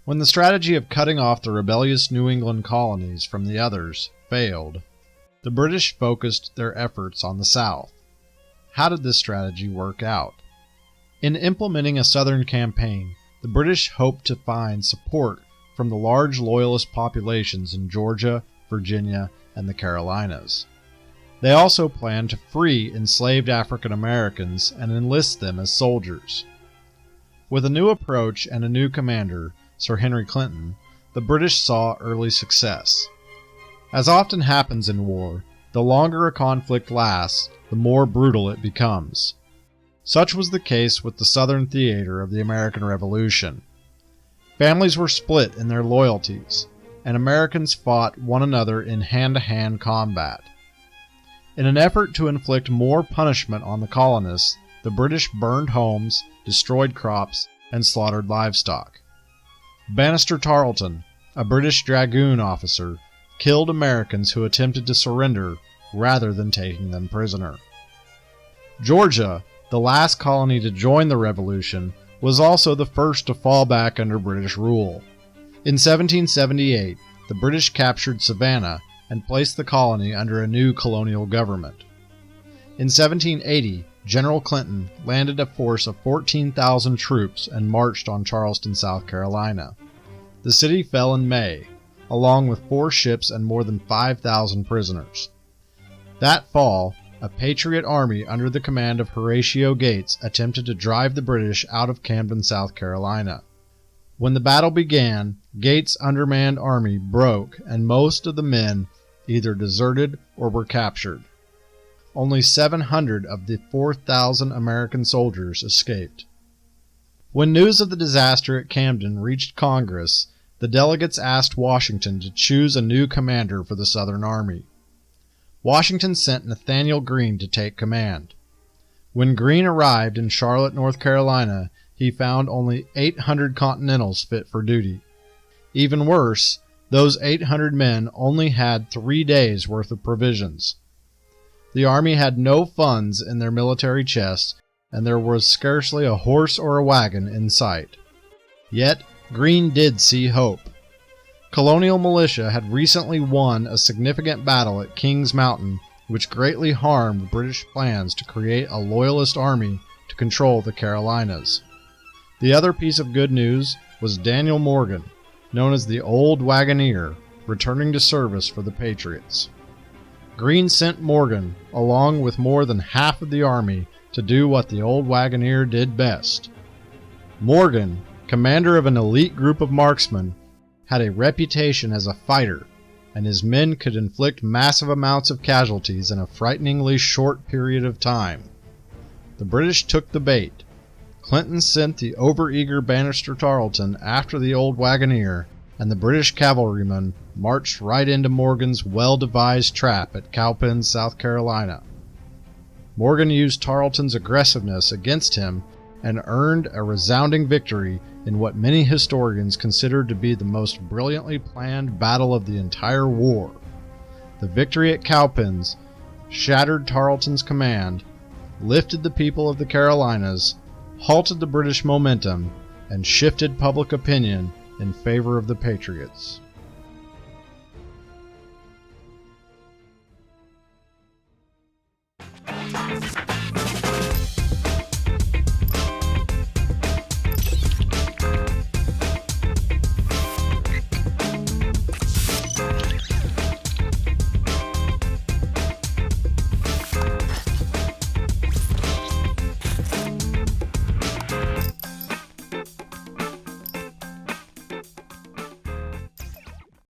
When the strategy of cutting off the rebellious New England colonies from the others failed, the British focused their efforts on the South. How did this strategy work out? In implementing a Southern campaign, the British hoped to find support from the large Loyalist populations in Georgia, Virginia, and the Carolinas. They also planned to free enslaved African Americans and enlist them as soldiers. With a new approach and a new commander, Sir Henry Clinton, the British saw early success. As often happens in war, the longer a conflict lasts, the more brutal it becomes. Such was the case with the Southern theater of the American Revolution. Families were split in their loyalties, and Americans fought one another in hand-to-hand combat. In an effort to inflict more punishment on the colonists, the British burned homes, destroyed crops, and slaughtered livestock. Banastre Tarleton, a British dragoon officer, killed Americans who attempted to surrender rather than taking them prisoner. Georgia, the last colony to join the Revolution, was also the first to fall back under British rule. In 1778, the British captured Savannah and placed the colony under a new colonial government. In 1780, General Clinton landed a force of 14,000 troops and marched on Charleston, South Carolina. The city fell in May, along with 4 ships and more than 5,000 prisoners. That fall, a Patriot army under the command of Horatio Gates attempted to drive the British out of Camden, South Carolina. When the battle began, Gates' undermanned army broke and most of the men either deserted or were captured. Only 700 of the 4,000 American soldiers escaped. When news of the disaster at Camden reached Congress, the delegates asked Washington to choose a new commander for the Southern Army. Washington sent Nathaniel Green to take command. When Green arrived in Charlotte, North Carolina, he found only 800 Continentals fit for duty. Even worse, those 800 men only had 3 days' worth of provisions. The army had no funds in their military chest, and there was scarcely a horse or a wagon in sight. Yet, Green did see hope. Colonial militia had recently won a significant battle at Kings Mountain, which greatly harmed British plans to create a Loyalist army to control the Carolinas. The other piece of good news was Daniel Morgan, known as the Old Wagoner, returning to service for the Patriots. Green sent Morgan, along with more than half of the army, to do what the Old Wagoner did best. Morgan, commander of an elite group of marksmen, had a reputation as a fighter, and his men could inflict massive amounts of casualties in a frighteningly short period of time. The British took the bait. Clinton sent the overeager Banastre Tarleton after the Old Wagoner, and the British cavalrymen marched right into Morgan's well-devised trap at Cowpens, South Carolina. Morgan used Tarleton's aggressiveness against him and earned a resounding victory in what many historians consider to be the most brilliantly planned battle of the entire war. The victory at Cowpens shattered Tarleton's command, lifted the people of the Carolinas, halted the British momentum, and shifted public opinion in favor of the Patriots.